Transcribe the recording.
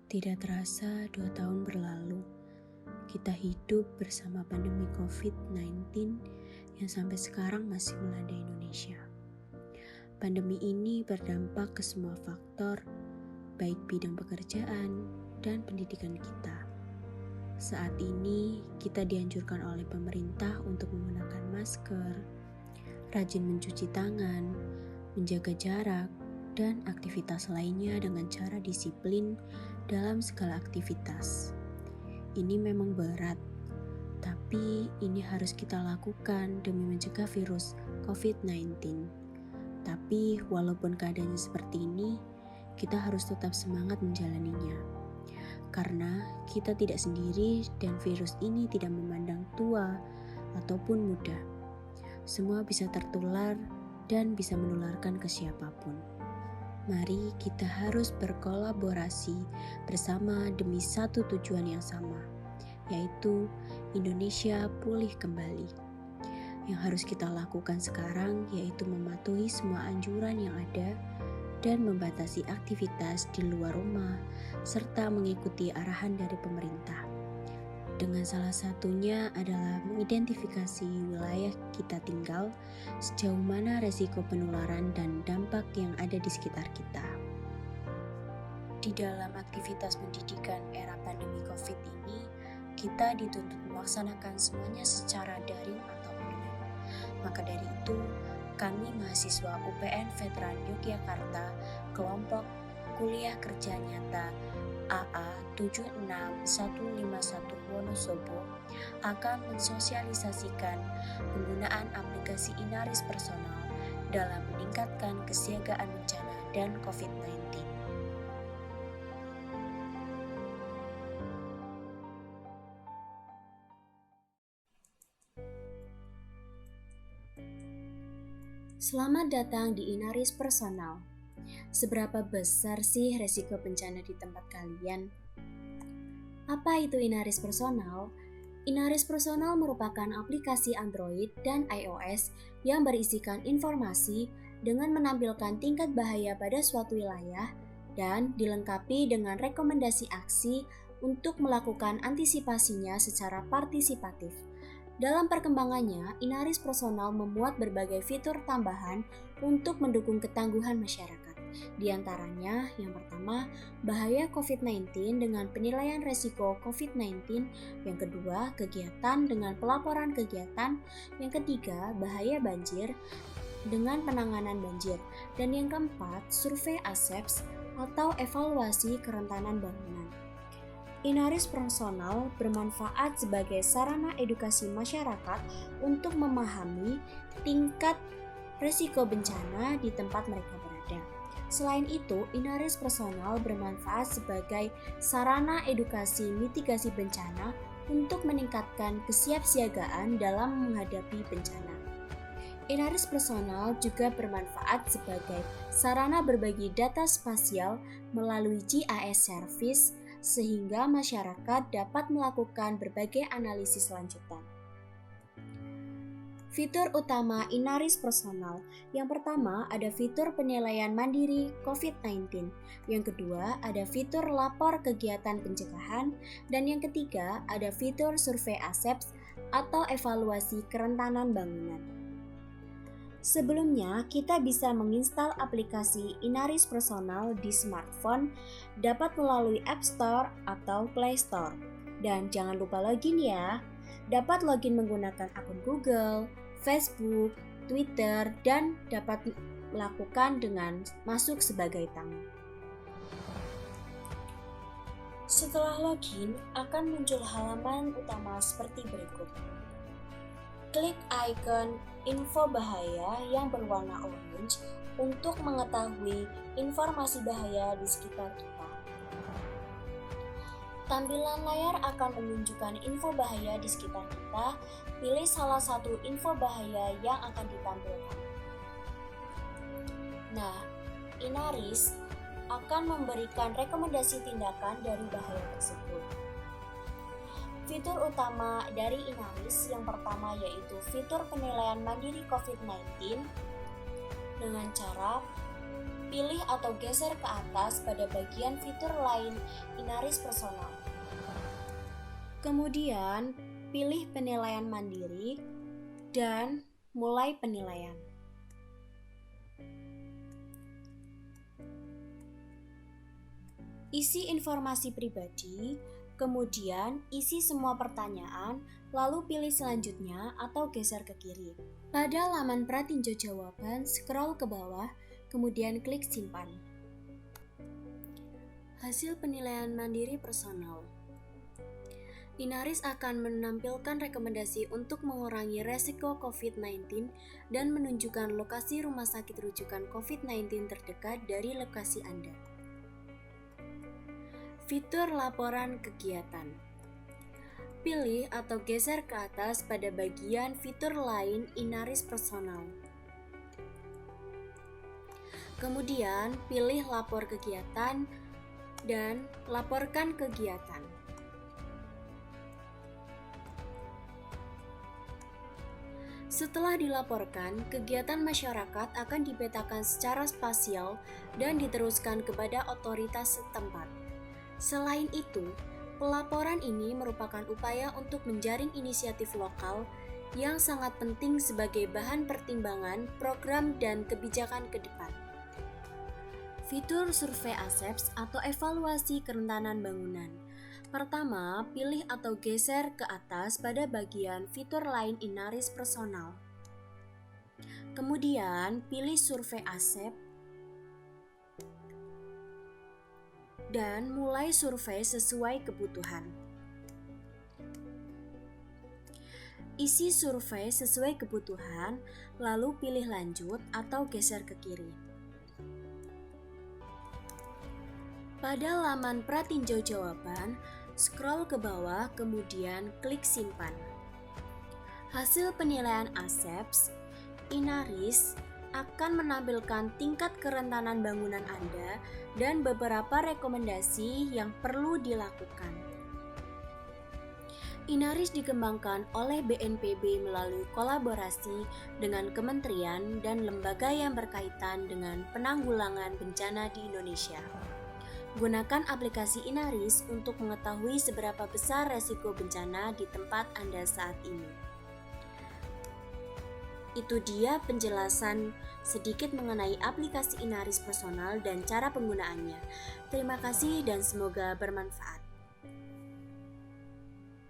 Tidak terasa 2 tahun berlalu, kita hidup bersama pandemi COVID-19 yang sampai sekarang masih melanda Indonesia. Pandemi ini berdampak ke semua faktor, baik bidang pekerjaan dan pendidikan kita. Saat ini kita dianjurkan oleh pemerintah untuk menggunakan masker, rajin mencuci tangan, menjaga jarak, dan aktivitas lainnya dengan cara disiplin dalam segala aktivitas. Ini memang berat, tapi ini harus kita lakukan demi mencegah virus COVID-19. Tapi walaupun keadaannya seperti ini, kita harus tetap semangat menjalaninya. Karena kita tidak sendiri dan virus ini tidak memandang tua ataupun muda. Semua bisa tertular dan bisa menularkan ke siapapun. Mari kita harus berkolaborasi bersama demi satu tujuan yang sama, yaitu Indonesia pulih kembali. Yang harus kita lakukan sekarang yaitu mematuhi semua anjuran yang ada dan membatasi aktivitas di luar rumah serta mengikuti arahan dari pemerintah. Dengan salah satunya adalah mengidentifikasi wilayah kita tinggal, sejauh mana resiko penularan dan dampak yang ada di sekitar kita. Di dalam aktivitas pendidikan era pandemi COVID ini, kita dituntut melaksanakan semuanya secara daring atau online. Maka dari itu, kami mahasiswa UPN Veteran Yogyakarta, kelompok Kuliah Kerja Nyata AA 76151 Wonosobo akan mensosialisasikan penggunaan aplikasi Inaris Personal dalam meningkatkan kesiagaan bencana dan COVID-19. Selamat datang di Inaris Personal. Seberapa besar sih resiko bencana di tempat kalian? Apa itu Inaris Personal? Inaris Personal merupakan aplikasi Android dan iOS yang berisikan informasi dengan menampilkan tingkat bahaya pada suatu wilayah dan dilengkapi dengan rekomendasi aksi untuk melakukan antisipasinya secara partisipatif. Dalam perkembangannya, Inaris Personal memuat berbagai fitur tambahan untuk mendukung ketangguhan masyarakat. Di antaranya, yang pertama, bahaya COVID-19 dengan penilaian resiko COVID-19. Yang kedua, kegiatan dengan pelaporan kegiatan. Yang ketiga, bahaya banjir dengan penanganan banjir. Dan yang keempat, survei ASEPS atau evaluasi kerentanan bangunan. Inaris Personal bermanfaat sebagai sarana edukasi masyarakat untuk memahami tingkat risiko bencana di tempat mereka berada. Selain itu, Inaris Personal bermanfaat sebagai sarana edukasi mitigasi bencana untuk meningkatkan kesiapsiagaan dalam menghadapi bencana. Inaris Personal juga bermanfaat sebagai sarana berbagi data spasial melalui GIS service sehingga masyarakat dapat melakukan berbagai analisis lanjutan. Fitur utama Inaris Personal. Yang pertama ada fitur penilaian mandiri COVID-19. Yang kedua ada fitur lapor kegiatan pencegahan. Dan yang ketiga ada fitur survei ASEPS atau evaluasi kerentanan bangunan. Sebelumnya, kita bisa menginstal aplikasi Inaris Personal di smartphone, dapat melalui App Store atau Play Store. Dan jangan lupa login ya, dapat login menggunakan akun Google, Facebook, Twitter, dan dapat melakukan dengan masuk sebagai tamu. Setelah login, akan muncul halaman utama seperti berikut. Klik ikon info bahaya yang berwarna orange untuk mengetahui informasi bahaya di sekitar kita. Tampilan layar akan menunjukkan info bahaya di sekitar kita. Pilih salah satu info bahaya yang akan ditampilkan. Nah, Inaris akan memberikan rekomendasi tindakan dari bahaya tersebut. Fitur utama dari Inaris yang pertama yaitu fitur penilaian mandiri COVID-19 dengan cara pilih atau geser ke atas pada bagian fitur lain Inaris Personal. Kemudian, pilih penilaian mandiri dan mulai penilaian. Isi informasi pribadi, kemudian isi semua pertanyaan, lalu pilih selanjutnya atau geser ke kiri. Pada laman pratinjau jawaban, scroll ke bawah, kemudian klik simpan. Hasil penilaian mandiri personal. Inaris akan menampilkan rekomendasi untuk mengurangi resiko COVID-19 dan menunjukkan lokasi rumah sakit rujukan COVID-19 terdekat dari lokasi Anda. Fitur laporan kegiatan. Pilih atau geser ke atas pada bagian fitur lain Inaris Personal. Kemudian, pilih lapor kegiatan dan laporkan kegiatan. Setelah dilaporkan, kegiatan masyarakat akan dipetakan secara spasial dan diteruskan kepada otoritas setempat. Selain itu, pelaporan ini merupakan upaya untuk menjaring inisiatif lokal yang sangat penting sebagai bahan pertimbangan program dan kebijakan ke depan. Fitur survei ASEPS atau evaluasi kerentanan bangunan. Pertama, pilih atau geser ke atas pada bagian fitur lain Inaris Personal. Kemudian, pilih survei ASEP dan mulai survei sesuai kebutuhan. Isi survei sesuai kebutuhan, lalu pilih lanjut atau geser ke kiri. Pada laman pratinjau jawaban, scroll ke bawah kemudian klik simpan. Hasil penilaian ASEPS, Inaris akan menampilkan tingkat kerentanan bangunan Anda dan beberapa rekomendasi yang perlu dilakukan. Inaris dikembangkan oleh BNPB melalui kolaborasi dengan kementerian dan lembaga yang berkaitan dengan penanggulangan bencana di Indonesia. Gunakan aplikasi Inaris untuk mengetahui seberapa besar resiko bencana di tempat Anda saat ini. Itu dia penjelasan sedikit mengenai aplikasi Inaris Personal dan cara penggunaannya. Terima kasih dan semoga bermanfaat.